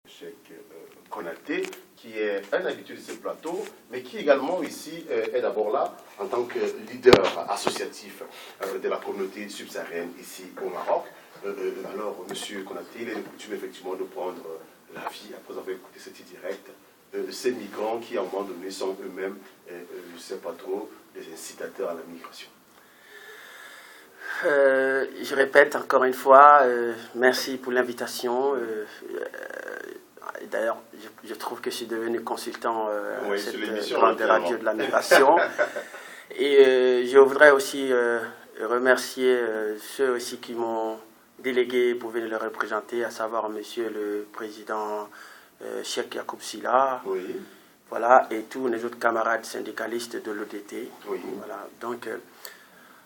Cheikh Konaté, qui est un habitué de ce plateau, mais qui également ici est d'abord là en tant que leader associatif de la communauté subsaharienne ici au Maroc. Alors, Monsieur Konaté, il est de coutume effectivement de prendre l'avis, après avoir écouté cette direct, de ces migrants qui, à un moment donné, sont eux-mêmes, je ne sais pas trop, des incitateurs à la migration. Je répète encore une fois, merci pour l'invitation. D'ailleurs, je trouve que je suis devenu consultant à cette grande radio de la migration. Et je voudrais aussi remercier ceux aussi qui m'ont délégué pour venir le représenter, à savoir Monsieur le Président Cheikh Yacoub Sylla, oui. Voilà, et tous les autres camarades syndicalistes de l'ODT. Oui. Voilà, donc,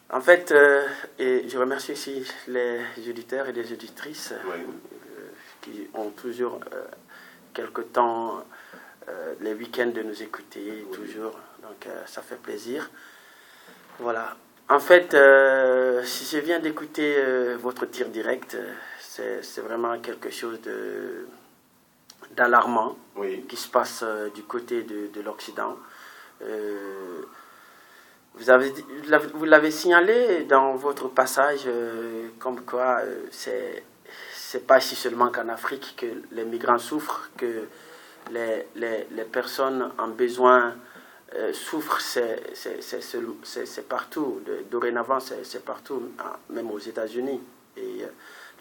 en fait, et je remercie aussi les auditeurs et les auditrices Oui. qui ont toujours quelque temps les week-ends de nous écouter, oui. Toujours, donc ça fait plaisir. Voilà. En fait, si je viens d'écouter votre tir direct, c'est vraiment quelque chose d'alarmant, oui. Qui se passe du côté de l'Occident. Vous l'avez signalé dans votre passage, comme quoi c'est pas ici seulement qu'en Afrique que les migrants souffrent, que les personnes en besoin souffrent, c'est partout. Dorénavant, c'est partout, même aux États-Unis. Et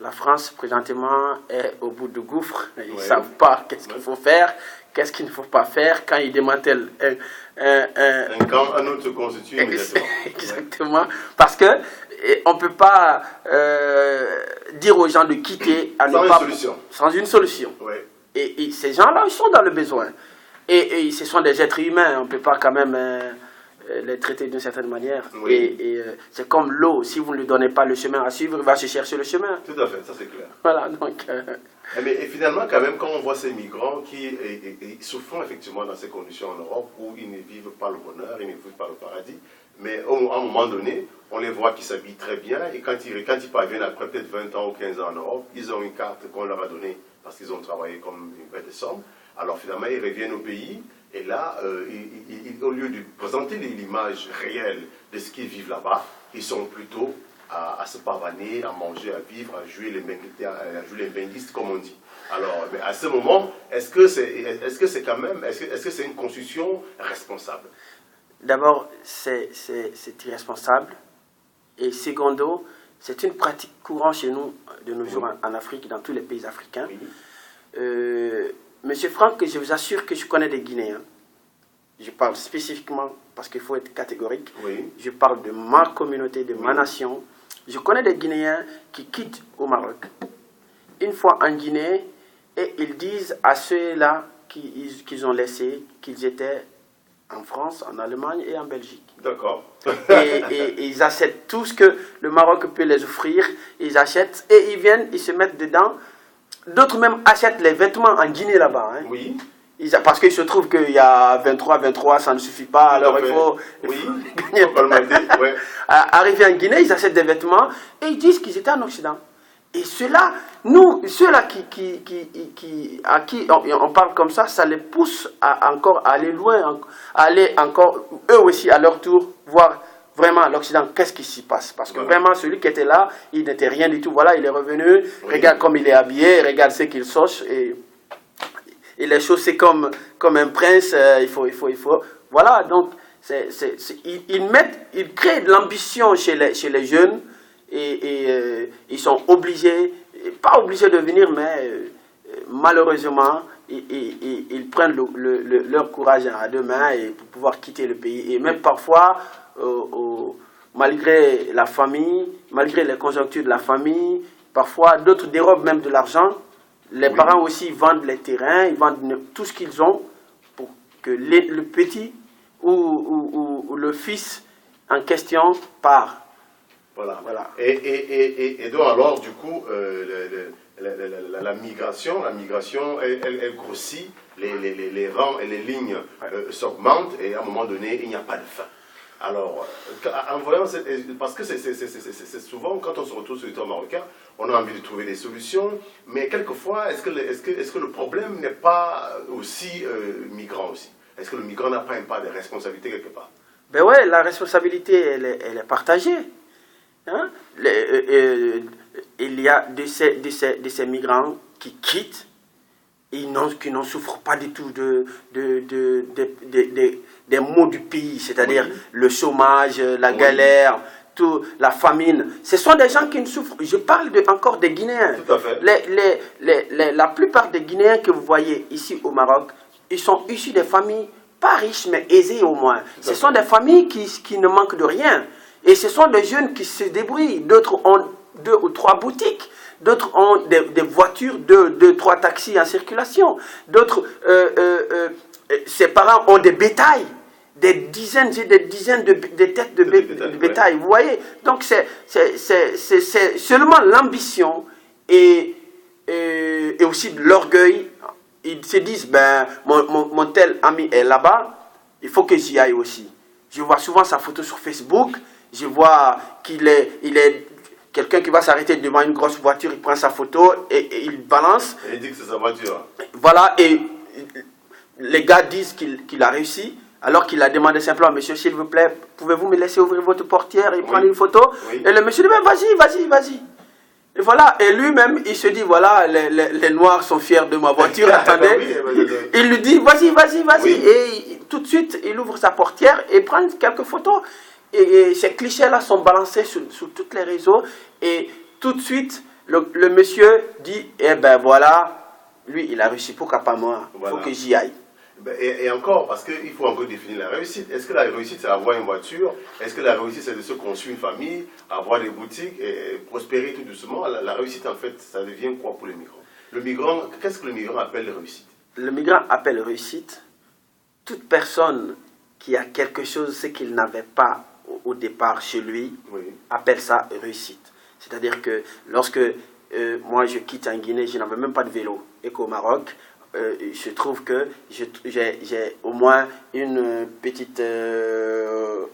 la France, présentement, est au bout du gouffre. Ils ne savent pas qu'est-ce qu'il faut faire, qu'est-ce qu'il ne faut pas faire. Quand ils démantèlent un camp, un autre se constitue immédiatement. Exactement. Parce qu'on ne peut pas dire aux gens de quitter sans une solution. Oui. Et ces gens-là, ils sont dans le besoin. Et ce sont des êtres humains. On ne peut pas quand même les traiter d'une certaine manière. Oui. Et c'est comme l'eau. Si vous ne lui donnez pas le chemin à suivre, il va se chercher le chemin. Tout à fait, ça c'est clair. Voilà, donc... Mais finalement, quand même, quand on voit ces migrants qui souffrent effectivement dans ces conditions en Europe, où ils ne vivent pas le bonheur, ils ne vivent pas le paradis, mais à un moment donné, on les voit qui s'habillent très bien, et quand ils parviennent après peut-être 20 ans ou 15 ans en Europe, ils ont une carte qu'on leur a donnée parce qu'ils ont travaillé comme une bête de somme. Alors finalement, ils reviennent au pays, et là, au lieu de présenter l'image réelle de ce qu'ils vivent là-bas, ils sont plutôt à se pavaner, à manger, à vivre, à jouer les benguistes, comme on dit. Alors, mais à ce moment, est-ce que c'est quand même, est-ce que c'est une construction responsable? D'abord, c'est irresponsable. Et secondo, c'est une pratique courante chez nous, de nos jours en Afrique, dans tous les pays africains. Oui. Monsieur Franck, je vous assure que je connais des Guinéens. Je parle spécifiquement, parce qu'il faut être catégorique. Oui. Je parle de ma communauté, de ma nation. Je connais des Guinéens qui quittent au Maroc, une fois en Guinée, et ils disent à ceux-là qu'ils ont laissés qu'ils étaient en France, en Allemagne et en Belgique. D'accord. et ils achètent tout ce que le Maroc peut les offrir, ils achètent et ils viennent, ils se mettent dedans. D'autres même achètent les vêtements en Guinée là-bas. Hein. Oui. Parce qu'il se trouve qu'il y a 23, ça ne suffit pas, alors il faut gagner. Ouais. Arriver en Guinée, ils achètent des vêtements et ils disent qu'ils étaient en Occident. Et ceux-là, ceux-là à qui on parle comme ça les pousse à encore aller loin, à aller encore, eux aussi à leur tour, voir vraiment l'Occident, qu'est-ce qui s'y passe. Parce que vraiment, celui qui était là, il n'était rien du tout. Voilà, il est revenu, regarde comme il est habillé, regarde ce qu'il sauce, et il est chaussé comme un prince, il faut. Voilà, donc, ils créent de l'ambition chez les jeunes, et ils sont obligés, pas obligés de venir, mais malheureusement, ils prennent leur courage à deux mains pour pouvoir quitter le pays. Et même parfois, malgré la famille, malgré les conjonctures de la famille, parfois d'autres dérobent même de l'argent. Les parents aussi vendent les terrains, ils vendent tout ce qu'ils ont pour que le petit ou le fils en question part. Voilà. Et donc alors, du coup, la migration, elle grossit, les rangs et les lignes s'augmentent, et à un moment donné, il n'y a pas de fin. Alors, en voyant, parce que c'est souvent, quand on se retrouve sur le territoire marocain, on a envie de trouver des solutions, mais quelquefois, est-ce que le problème n'est pas aussi migrant aussi? Est-ce que le migrant n'a pas une part de responsabilité quelque part? Ben ouais, la responsabilité, elle est partagée. Hein? Il y a de ces migrants qui quittent, et qui n'en souffrent pas du tout des maux du pays, c'est-à-dire le chômage, la galère, tout, la famine. Ce sont des gens qui ne souffrent. Je parle encore des Guinéens. Tout à fait. La plupart des Guinéens que vous voyez ici au Maroc, ils sont issus des familles pas riches, mais aisées au moins. Ce sont des familles qui ne manquent de rien. Et ce sont des jeunes qui se débrouillent. D'autres ont 2 ou 3 boutiques. D'autres ont des voitures, 2, 3 taxis en circulation. D'autres, ses parents ont des bétails. Des dizaines et des dizaines de têtes de bétail. Vous voyez? Donc c'est seulement l'ambition et aussi l'orgueil. Ils se disent, ben, mon tel ami est là-bas, il faut que j'y aille aussi. Je vois souvent sa photo sur Facebook, je vois qu'il est quelqu'un qui va s'arrêter devant une grosse voiture, il prend sa photo et il balance. Et il dit que c'est sa voiture. Voilà, et les gars disent qu'il a réussi, alors qu'il a demandé simplement, monsieur, s'il vous plaît, pouvez-vous me laisser ouvrir votre portière et prendre une photo? Et le monsieur dit, ben, vas-y. Et voilà, et lui-même, il se dit, voilà, les Noirs sont fiers de ma voiture, attendez. Il lui dit, vas-y. Et tout de suite, il ouvre sa portière et prend quelques photos. Et ces clichés-là sont balancés sur tous les réseaux. Et tout de suite, le monsieur dit, eh ben voilà, lui, il a réussi, pourquoi pas moi? Il faut que j'y aille. Et encore, parce qu'il faut encore définir la réussite. Est-ce que la réussite, c'est avoir une voiture? Est-ce que la réussite, c'est de se construire une famille, avoir des boutiques et prospérer tout doucement? La réussite, en fait, ça devient quoi pour les migrants? Le migrant, qu'est-ce que le migrant appelle réussite? Le migrant appelle réussite toute personne qui a quelque chose, ce qu'il n'avait pas au départ chez lui, appelle ça réussite. C'est-à-dire que lorsque moi je quitte en Guinée, je n'avais même pas de vélo, et qu'au Maroc, il se trouve que j'ai au moins une petite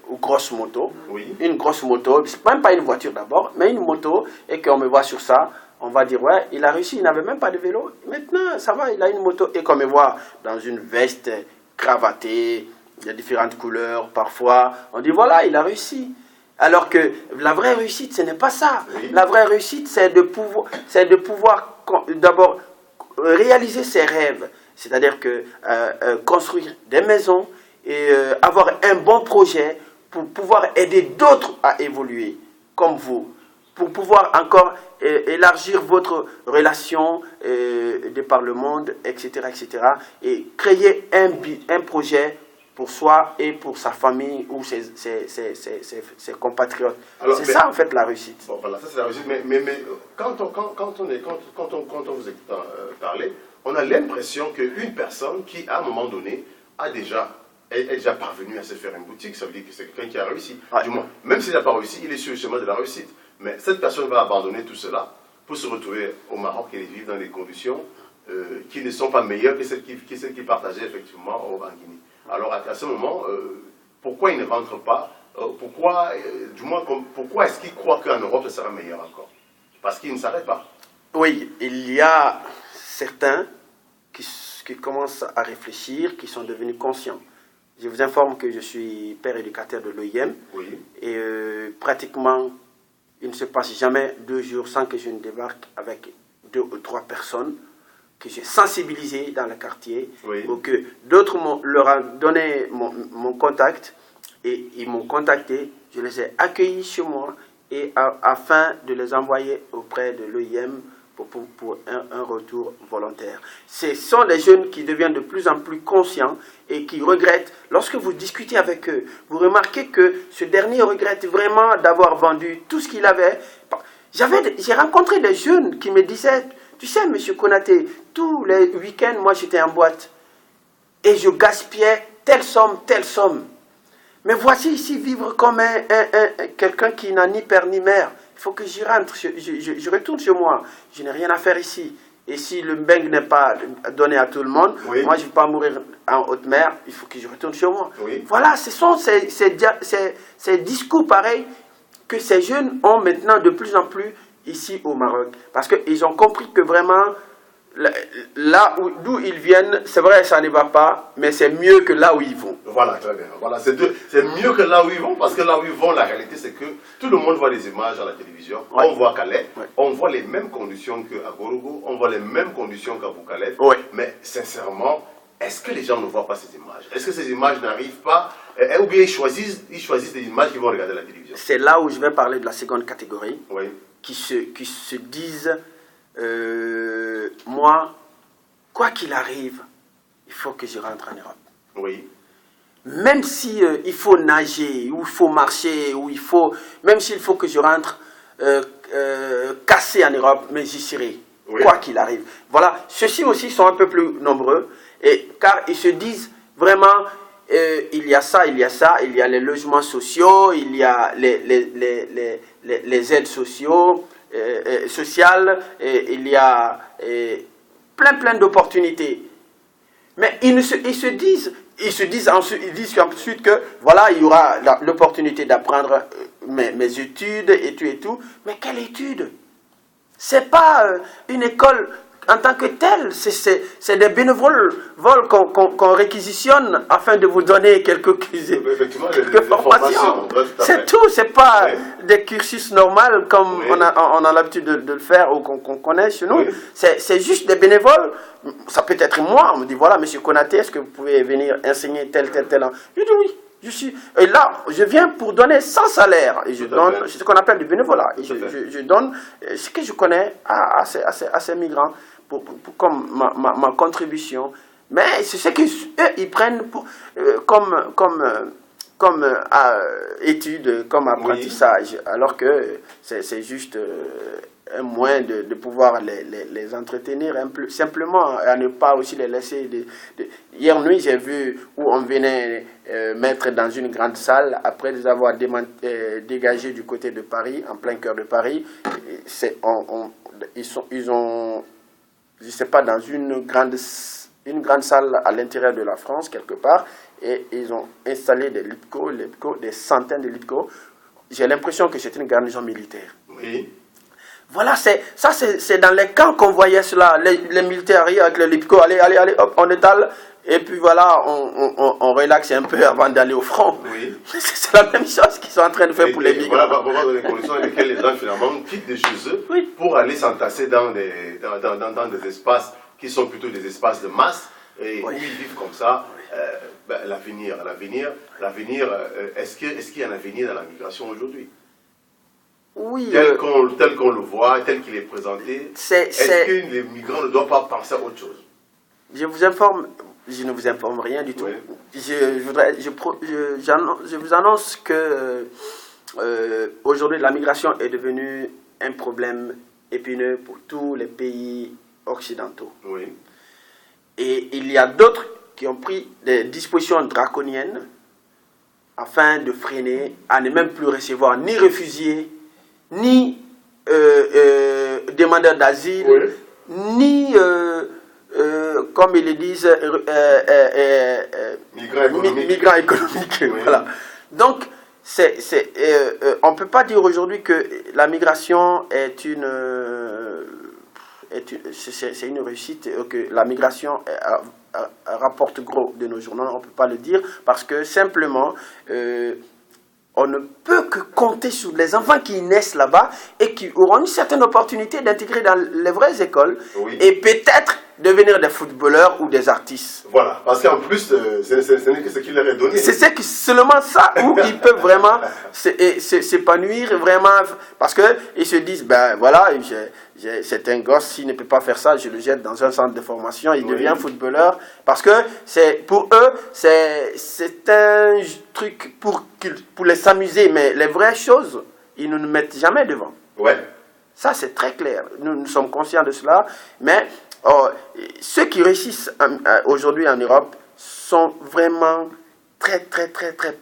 ou grosse moto. Une grosse moto, même pas une voiture d'abord, mais une moto, et qu'on me voit sur ça, on va dire, ouais, il a réussi, il n'avait même pas de vélo. Maintenant, ça va, il a une moto, et qu'on me voit dans une veste cravatée, de différentes couleurs, parfois, on dit, voilà, il a réussi. Alors que la vraie réussite, ce n'est pas ça. La vraie réussite, c'est de pouvoir d'abord réaliser ses rêves, c'est-à-dire que construire des maisons et avoir un bon projet pour pouvoir aider d'autres à évoluer, comme vous, pour pouvoir encore élargir votre relation de par le monde, etc., et créer un projet pour soi et pour sa famille ou ses compatriotes. C'est ça en fait la réussite. Bon, voilà, ça c'est la réussite. Mais quand on vous écoute parler, on a l'impression qu'une personne qui, à un moment donné, est déjà parvenue à se faire une boutique, ça veut dire que c'est quelqu'un qui a réussi. Du moins, même s'il n'a pas réussi, il est sur le chemin de la réussite. Mais cette personne va abandonner tout cela pour se retrouver au Maroc et vivre dans des conditions qui ne sont pas meilleures que celles qu'il partageait effectivement en Guinée. Alors à ce moment, pourquoi il ne rentre pas? Pourquoi est-ce qu'il croit qu'en Europe, ça sera meilleur encore? Parce qu'il ne s'arrête pas. Oui, il y a certains qui commencent à réfléchir, qui sont devenus conscients. Je vous informe que je suis père éducateur de l'OIM. Et pratiquement, il ne se passe jamais 2 jours sans que je ne débarque avec 2 ou 3 personnes que j'ai sensibilisé dans le quartier, ou que d'autres leur ont donné mon contact, et ils m'ont contacté, je les ai accueillis chez moi, et afin de les envoyer auprès de l'OIM pour un retour volontaire. Ce sont des jeunes qui deviennent de plus en plus conscients et qui regrettent. Lorsque vous discutez avec eux, vous remarquez que ce dernier regrette vraiment d'avoir vendu tout ce qu'il avait. J'ai rencontré des jeunes qui me disaient, tu sais, M. Konaté, tous les week-ends, moi j'étais en boîte et je gaspillais telle somme. Mais voici ici vivre comme quelqu'un qui n'a ni père ni mère. Il faut que j'y rentre, je retourne chez moi, je n'ai rien à faire ici. et si le Mbeng n'est pas donné à tout le monde, moi je ne vais pas mourir en haute mer, il faut que je retourne chez moi. Voilà, ce sont ces discours pareils que ces jeunes ont maintenant de plus en plus ici au Maroc. Parce qu'ils ont compris que vraiment, là d'où ils viennent, c'est vrai, ça ne va pas, mais c'est mieux que là où ils vont. Voilà, très bien. Voilà, c'est mieux que là où ils vont, parce que là où ils vont, la réalité, c'est que tout le monde voit des images à la télévision. On voit Calais, on voit les mêmes conditions qu'à Gorogo, on voit les mêmes conditions qu'à Boukalef. Mais sincèrement, est-ce que les gens ne voient pas ces images? Est-ce que ces images n'arrivent pas? Ou bien ils choisissent des images qu'ils vont regarder à la télévision? C'est là où je vais parler de la seconde catégorie, qui se disent, moi, quoi qu'il arrive, il faut que je rentre en Europe. Même si il faut nager, ou il faut marcher, ou même s'il faut que je rentre cassé en Europe, mais j'y serai, quoi qu'il arrive. Voilà, ceux-ci aussi sont un peu plus nombreux, car ils se disent vraiment, il y a ça, il y a les logements sociaux, il y a les aides sociales, il y a plein d'opportunités. Mais ils disent ensuite que voilà, il y aura l'opportunité d'apprendre mes études et tout. Mais quelle étude? C'est pas une école en tant que telle, c'est des bénévoles qu'on réquisitionne afin de vous donner quelques formations. C'est tout, c'est pas des cursus normaux comme on a l'habitude de le faire ou qu'on connaît chez nous. C'est juste des bénévoles. Ça peut être moi, on me dit voilà, monsieur Konaté, est-ce que vous pouvez venir enseigner tel. Je dis oui. Et là, je viens pour donner sans salaire. Et je donne ce qu'on appelle du bénévolat. Je donne ce que je connais à ces migrants comme ma contribution. Mais c'est ce qu'eux, ils prennent comme étude, comme apprentissage. Alors que c'est juste un moyen de pouvoir les entretenir simplement, à ne pas aussi les laisser. Hier nuit, j'ai vu où on venait mettre dans une grande salle, après les avoir dégagés du côté de Paris, en plein cœur de Paris. Ils ont, je ne sais pas, dans une grande salle à l'intérieur de la France, quelque part, et ils ont installé des LIPCO, des centaines de LIPCO. J'ai l'impression que c'est une garnison militaire. Voilà, c'est dans les camps qu'on voyait cela, les militaires avec les LIPCO, allez, hop, on étale, et puis voilà, on relaxe un peu avant d'aller au front. C'est la même chose qu'ils sont en train de faire pour les migrants. Voilà, vraiment dans les conditions dans lesquelles les gens finalement quittent de chez eux pour aller s'entasser dans des espaces qui sont plutôt des espaces de masse, et où ils vivent comme ça. L'avenir, est-ce qu'il y a un avenir dans la migration aujourd'hui? Oui. Tel qu'on le voit, tel qu'il est présenté, est-ce que les migrants ne doivent pas penser à autre chose? Je ne vous informe rien du tout. Je vous annonce que aujourd'hui la migration est devenue un problème épineux pour tous les pays occidentaux. Et il y a d'autres qui ont pris des dispositions draconiennes afin de freiner, à ne même plus recevoir ni réfugiés, ni demandeurs d'asile, ni, comme ils le disent, migrants économiques. Voilà. Donc, on ne peut pas dire aujourd'hui que la migration est une réussite, que la migration rapporte gros de nos jours. Non, on ne peut pas le dire parce que simplement, on ne peut que compter sur les enfants qui naissent là-bas et qui auront une certaine opportunité d'intégrer dans les vraies écoles et peut-être devenir des footballeurs ou des artistes. Voilà, parce qu'en plus, ce n'est que ce qui leur est donné. C'est seulement ça où ils peuvent vraiment s'épanouir, vraiment, parce qu'ils se disent, ben voilà, c'est un gosse, s'il ne peut pas faire ça, je le jette dans un centre de formation, il devient footballeur, parce que pour eux, c'est un truc pour les s'amuser, mais les vraies choses, ils ne nous mettent jamais devant. Ça, c'est très clair, nous sommes conscients de cela, mais ceux qui réussissent aujourd'hui en Europe sont vraiment très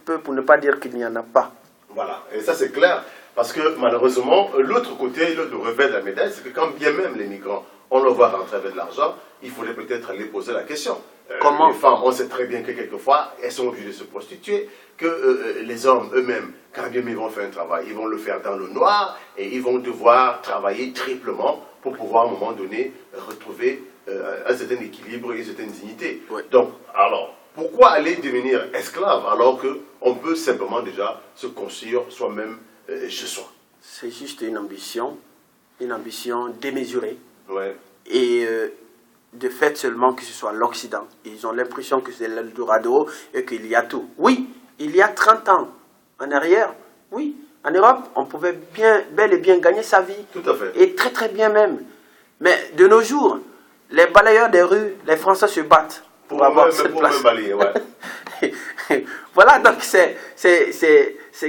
peu, pour ne pas dire qu'il n'y en a pas. Voilà, et ça c'est clair, parce que malheureusement, l'autre côté, l'autre revers de la médaille, c'est que quand bien même les migrants on le voit rentrer avec de l'argent, il faudrait peut-être aller poser la question. Comment? Les femmes, on sait très bien que quelquefois, elles sont obligées de se prostituer, que les hommes eux-mêmes, quand bien ils vont faire un travail, ils vont le faire dans le noir et ils vont devoir travailler triplement pour pouvoir à un moment donné retrouver un certain équilibre et une certaine dignité. Oui. Donc, alors, pourquoi aller devenir esclave alors qu'on peut simplement déjà se construire soi-même chez soi? C'est juste une ambition démesurée. Ouais. Et de fait seulement que ce soit l'Occident. Ils ont l'impression que c'est l'Eldorado et qu'il y a tout. Oui, il y a 30 ans en arrière, oui, en Europe, on pouvait bel et bien gagner sa vie. Tout à fait. Et très très bien même. Mais de nos jours, les balayeurs des rues, les Français se battent pour avoir cette place. Balayer, ouais. Voilà, donc c'est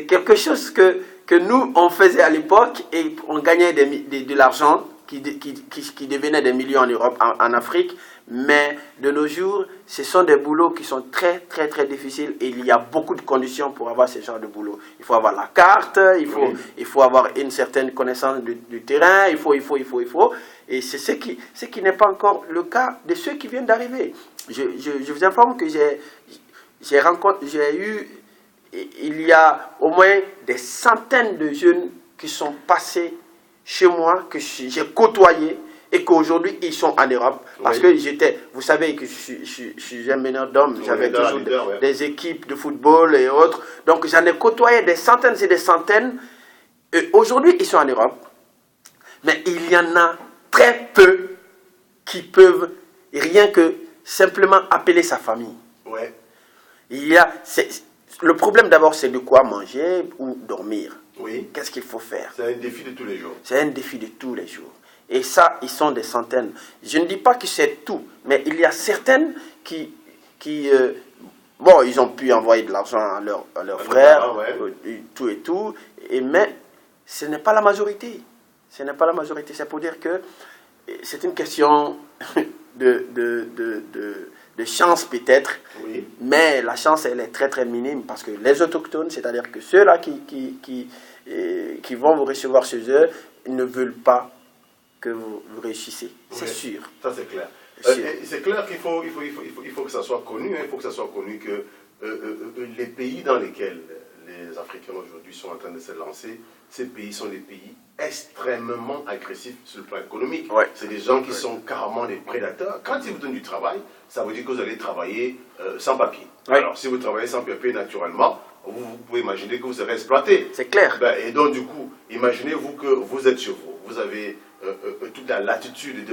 quelque chose que nous, on faisait à l'époque et on gagnait de l'argent qui devenaient des millions en Europe, en Afrique, mais de nos jours, ce sont des boulots qui sont très, très, très difficiles et il y a beaucoup de conditions pour avoir ce genre de boulot. Il faut avoir la carte, il faut avoir une certaine connaissance du terrain, il faut. Et c'est ce qui n'est pas encore le cas de ceux qui viennent d'arriver. Je vous informe que il y a au moins des centaines de jeunes qui sont passés chez moi, que j'ai côtoyé et qu'aujourd'hui ils sont en Europe. Parce que vous savez que je suis un meneur d'hommes, j'avais toujours des équipes de football et autres. Donc j'en ai côtoyé des centaines et des centaines. Et aujourd'hui ils sont en Europe. Mais il y en a très peu qui peuvent rien que simplement appeler sa famille. Ouais. Le problème d'abord c'est de quoi manger ou dormir. Oui. Qu'est-ce qu'il faut faire? C'est un défi de tous les jours. C'est un défi de tous les jours. Et ça, ils sont des centaines. Je ne dis pas que c'est tout, mais il y a certaines qui bon, ils ont pu envoyer de l'argent à leurs frères, tout, mais ce n'est pas la majorité. Ce n'est pas la majorité. C'est pour dire que c'est une question de chance peut-être, oui. Mais la chance, elle est très très minime parce que les autochtones, c'est-à-dire que ceux-là qui vont vous recevoir chez eux, ils ne veulent pas que vous réussissiez. C'est sûr. Ça c'est clair. C'est clair qu'il faut que ça soit connu, hein, il faut que ça soit connu que les pays dans lesquels les Africains aujourd'hui sont en train de se lancer, ces pays sont des pays extrêmement agressifs sur le plan économique. Ouais. C'est des gens qui sont carrément des prédateurs. Quand ils vous donnent du travail, ça veut dire que vous allez travailler sans papier. Ouais. Alors, si vous travaillez sans papier naturellement, vous pouvez imaginer que vous serez exploité. C'est clair. Et donc, du coup, imaginez-vous que vous êtes chez vous. Vous avez toute la latitude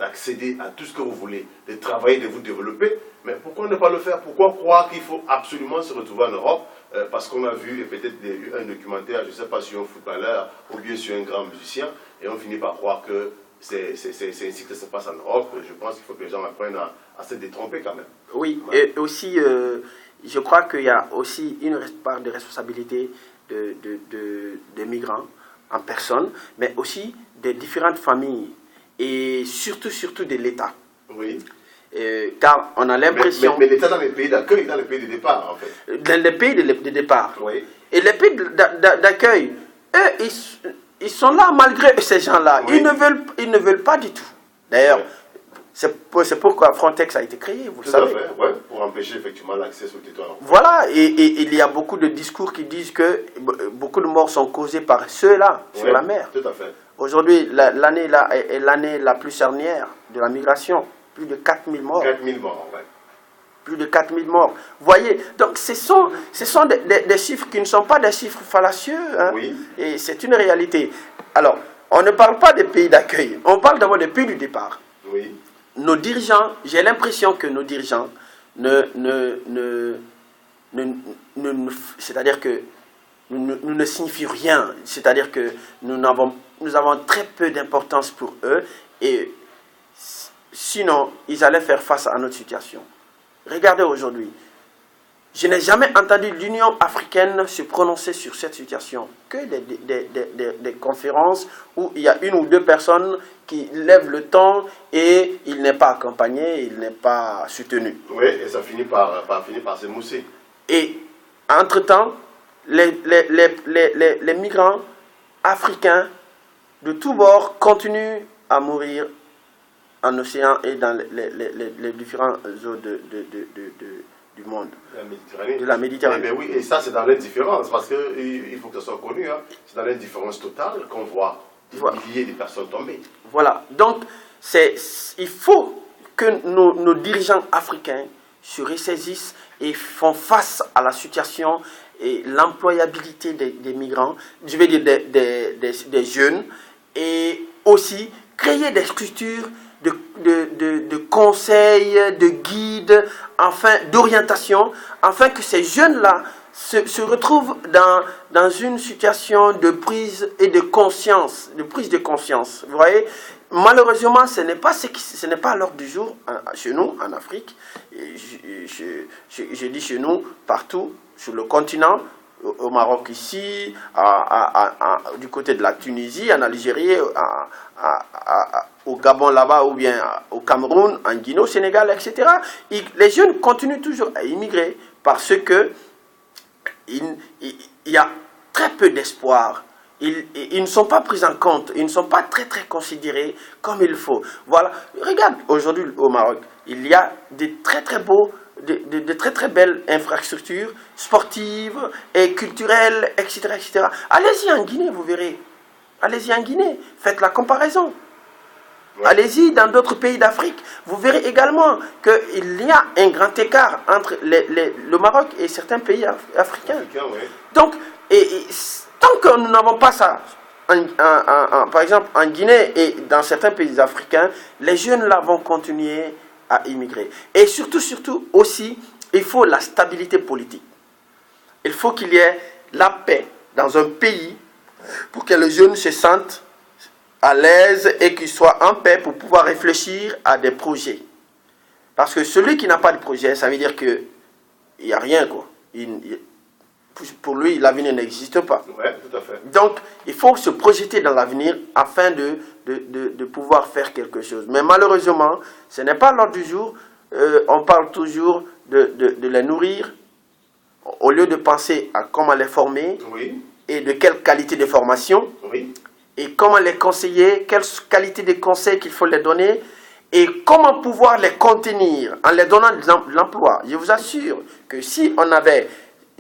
d'accéder à tout ce que vous voulez, de travailler, de vous développer. Mais pourquoi ne pas le faire? Pourquoi croire qu'il faut absolument se retrouver en Europe? Parce qu'on a vu peut-être un documentaire, je ne sais pas, sur un footballeur ou bien sur un grand musicien, et on finit par croire que c'est ainsi que ça se passe en Europe. Je pense qu'il faut que les gens apprennent à se détromper quand même. Oui, et aussi, je crois qu'il y a aussi une part de responsabilité des migrants en personne, mais aussi des différentes familles, et surtout de l'État. Oui. Car on a l'impression... Mais l'État dans les pays d'accueil, dans les pays de départ, en fait. Dans les pays de départ. Oui. Et les pays d'accueil, eux, ils sont là malgré ces gens-là. Oui. Ils ne veulent pas du tout. D'ailleurs, oui. c'est pourquoi Frontex a été créé, vous le savez. Tout à fait, ouais, pour empêcher effectivement l'accès sur le territoire. Voilà, et il y a beaucoup de discours qui disent que beaucoup de morts sont causées par ceux-là, sur la mer. Tout à fait. Aujourd'hui, l'année là est l'année la plus charnière de la migration. Plus de 4000 morts. 4000 morts, ouais. Plus de 4000 morts. Vous voyez, donc ce sont des chiffres qui ne sont pas des chiffres fallacieux. Hein, oui. Et c'est une réalité. Alors, on ne parle pas des pays d'accueil. On parle d'abord des pays du départ. Oui. Nos dirigeants, j'ai l'impression que nos dirigeants c'est-à-dire que nous ne signifions rien. C'est-à-dire que nous avons très peu d'importance pour eux. Et sinon, ils allaient faire face à notre situation. Regardez aujourd'hui. Je n'ai jamais entendu l'Union africaine se prononcer sur cette situation. Que des conférences où il y a une ou deux personnes qui lèvent le ton et il n'est pas accompagné, il n'est pas soutenu. Oui, et ça finit par se mousser. Et entre-temps, les migrants africains de tous bords continuent à mourir en océan et dans les différentes zones du monde. De la Méditerranée. Eh bien oui, et ça c'est dans l'indifférence, parce qu'il faut que ça soit connu, hein. C'est dans l'indifférence totale qu'on voit des milliers de personnes tomber. Voilà, donc il faut que nos dirigeants africains se ressaisissent et font face à la situation et l'employabilité des migrants, je vais dire des jeunes, et aussi créer des structures de conseils, de guides, enfin d'orientation, afin que ces jeunes-là se retrouvent dans une situation de prise et de conscience, Vous voyez, malheureusement, ce n'est pas à l'ordre du jour chez nous, en Afrique. Je dis chez nous, partout, sur le continent, au Maroc ici, du côté de la Tunisie, en Algérie, au Gabon là-bas, ou bien au Cameroun, en Guinée, au Sénégal, etc. Les jeunes continuent toujours à immigrer parce que il y a très peu d'espoir. Ils ne sont pas pris en compte, ils ne sont pas très considérés comme il faut. Voilà, regarde, aujourd'hui au Maroc, il y a de très belles infrastructures sportives et culturelles, etc. etc. Allez-y en Guinée, vous verrez. Allez-y en Guinée, faites la comparaison. Ouais. Allez-y dans d'autres pays d'Afrique, vous verrez également qu'il y a un grand écart entre le Maroc et certains pays africains. Ouais. Donc, tant que nous n'avons pas ça, par exemple en Guinée et dans certains pays africains, les jeunes là vont continuer à immigrer. Et surtout aussi, il faut la stabilité politique. Il faut qu'il y ait la paix dans un pays pour que les jeunes se sentent à l'aise et qu'ils soient en paix pour pouvoir réfléchir à des projets. Parce que celui qui n'a pas de projet, ça veut dire qu'il n'y a rien, quoi. Pour lui, l'avenir n'existe pas. Ouais, tout à fait. Donc, il faut se projeter dans l'avenir afin de pouvoir faire quelque chose. Mais malheureusement, ce n'est pas l'ordre du jour. On parle toujours de les nourrir, au lieu de penser à comment les former, oui, et de quelle qualité de formation, oui, et comment les conseiller, quelle qualité de conseils qu'il faut les donner, et comment pouvoir les contenir en les donnant de l'emploi. Je vous assure que si on avait,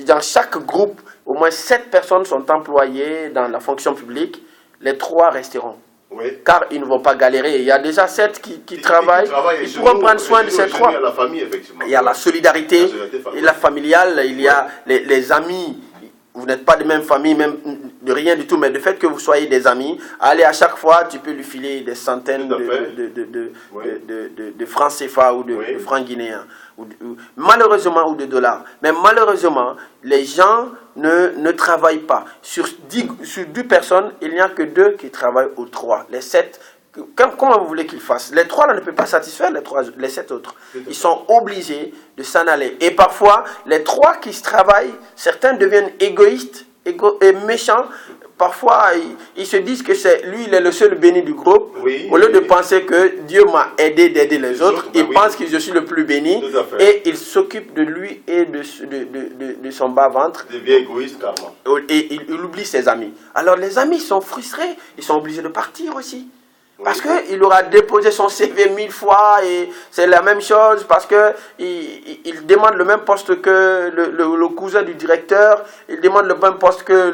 dans chaque groupe, au moins 7 personnes sont employées dans la fonction publique, les 3 resteront. Oui. Car ils ne vont pas galérer. Il y a déjà 7 qui travaillent. Ils pourront prendre soin de ces 3. Il y a la solidarité, et la familiale, il y a les amis. Vous n'êtes pas de même famille, même de rien du tout, mais le fait que vous soyez des amis, allez, à chaque fois, tu peux lui filer des centaines de francs CFA ou de francs guinéens, malheureusement, ou de dollars. Mais malheureusement, les gens ne travaillent pas. Sur 10 personnes, il n'y a que 2 qui travaillent, ou 3. Les 7, comment vous voulez qu'ils fassent? Les 3 là ne peuvent pas satisfaire les 7 autres. Ils sont obligés de s'en aller. Et parfois, les 3 qui se travaillent, certains deviennent égoïstes et méchants. Parfois, ils se disent que lui, il est le seul béni du groupe. Oui, au lieu de penser que Dieu m'a aidé d'aider les autres, il pense que je suis le plus béni. Et il s'occupe de lui et de son bas-ventre. Il devient égoïste, carrément. Et il oublie ses amis. Alors, les amis sont frustrés. Ils sont obligés de partir aussi. Parce qu'il aura déposé son CV 1000 fois et c'est la même chose, parce qu'il demande le même poste que le cousin du directeur, il demande le même poste que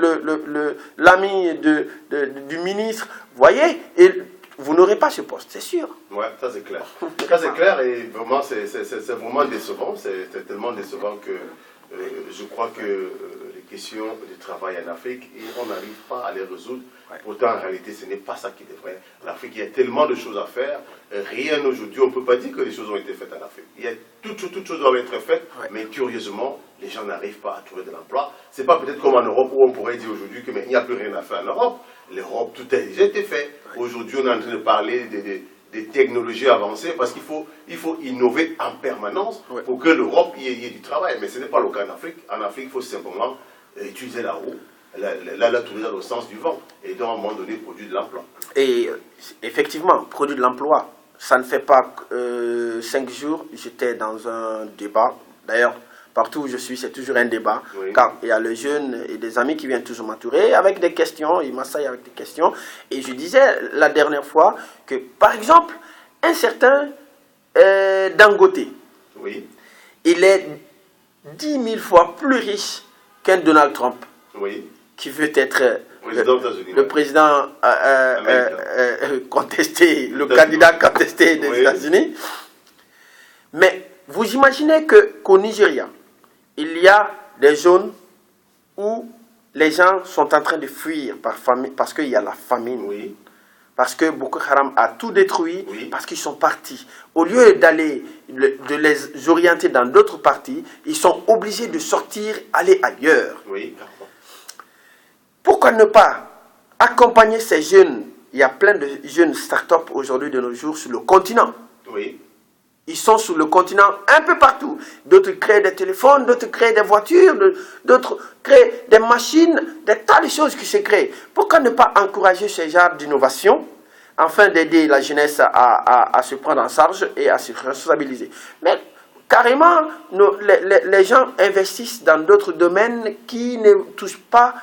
l'ami du ministre. Vous voyez, et vous n'aurez pas ce poste, c'est sûr. Oui, ça c'est clair. Ça c'est clair, et vraiment c'est vraiment décevant, c'est tellement décevant que je crois que les questions de travail en Afrique, on n'arrive pas à les résoudre. Pourtant, en réalité, ce n'est pas ça qui devrait. En Afrique, il y a tellement de choses à faire. Rien aujourd'hui, on ne peut pas dire que les choses ont été faites en Afrique. Il y a toutes choses doivent être faites, mais curieusement, les gens n'arrivent pas à trouver de l'emploi. Ce n'est pas peut-être comme en Europe où on pourrait dire aujourd'hui qu'il n'y a plus rien à faire en Europe. L'Europe, tout a déjà été fait. Aujourd'hui, on est en train de parler des technologies avancées parce qu'il faut innover en permanence pour que l'Europe y ait du travail. Mais ce n'est pas le cas en Afrique. En Afrique, il faut simplement utiliser la roue. La tourner dans le sens du vent, et donc à un moment donné produire de l'emploi. Et effectivement, produire de l'emploi, ça ne fait pas 5 jours, j'étais dans un débat, d'ailleurs partout où je suis c'est toujours un débat, car il y a les jeunes et des amis qui viennent toujours m'entourer avec des questions, ils m'assaillent avec des questions, et je disais la dernière fois que par exemple, un certain Dangote. Oui. Il est 10 000 fois plus riche qu'un Donald Trump. Oui. Qui veut être le président contesté, le candidat contesté des États-Unis. Mais vous imaginez qu'au Nigeria, il y a des zones où les gens sont en train de fuir parce qu'il y a la famine. Oui. Parce que Boko Haram a tout détruit, parce qu'ils sont partis. Au lieu d'aller, de les orienter dans d'autres parties, ils sont obligés de sortir, aller ailleurs. Oui. Pourquoi ne pas accompagner ces jeunes? Il y a plein de jeunes start-up aujourd'hui de nos jours sur le continent. Oui. Ils sont sur le continent un peu partout. D'autres créent des téléphones, d'autres créent des voitures, d'autres créent des machines, des tas de choses qui se créent. Pourquoi ne pas encourager ce genre d'innovation afin d'aider la jeunesse à se prendre en charge et à se responsabiliser? Mais carrément, les gens investissent dans d'autres domaines qui ne touchent pas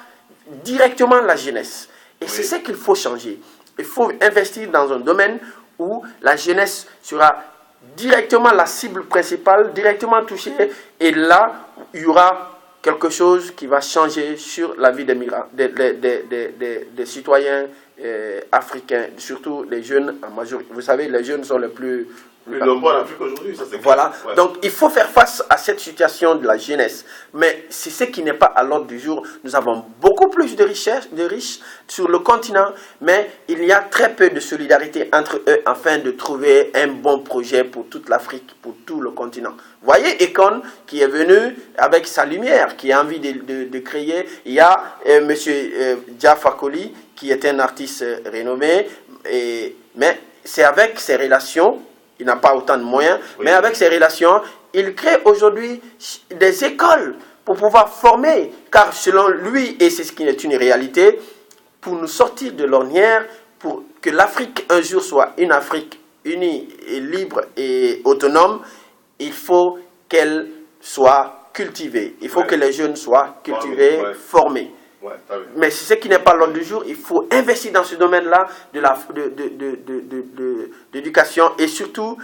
directement la jeunesse. Et c'est ce qu'il faut changer. Il faut investir dans un domaine où la jeunesse sera directement la cible principale, directement touchée. Et là, il y aura quelque chose qui va changer sur la vie des migrants, des citoyens africains, surtout les jeunes en majorité. Vous savez, les jeunes sont les plus nombreux en Afrique aujourd'hui, ça c'est clair. Voilà, donc il faut faire face à cette situation de la jeunesse. Mais c'est ce qui n'est pas à l'ordre du jour. Nous avons beaucoup plus de riches sur le continent, mais il y a très peu de solidarité entre eux afin de trouver un bon projet pour toute l'Afrique, pour tout le continent. Vous voyez Econ qui est venu avec sa lumière, qui a envie de créer. Il y a M. Jaffa Koli qui est un artiste renommé, mais c'est avec ses relations. Il n'a pas autant de moyens, mais avec ses relations, il crée aujourd'hui des écoles pour pouvoir former, car selon lui, et c'est ce qui est une réalité, pour nous sortir de l'ornière, pour que l'Afrique un jour soit une Afrique unie et libre et autonome, il faut qu'elle soit cultivée. Il faut que les jeunes soient cultivés, formés. Mais c'est ce qui n'est pas l'ordre du jour. Il faut investir dans ce domaine-là d'éducation et surtout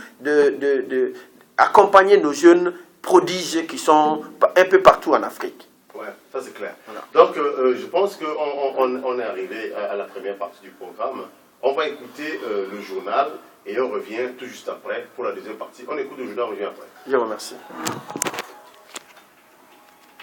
accompagner nos jeunes prodiges qui sont un peu partout en Afrique. Oui, ça c'est clair. Voilà. Donc je pense qu'on est arrivé à la première partie du programme. On va écouter le journal et on revient tout juste après pour la deuxième partie. On écoute le journal, on revient après. Je vous remercie.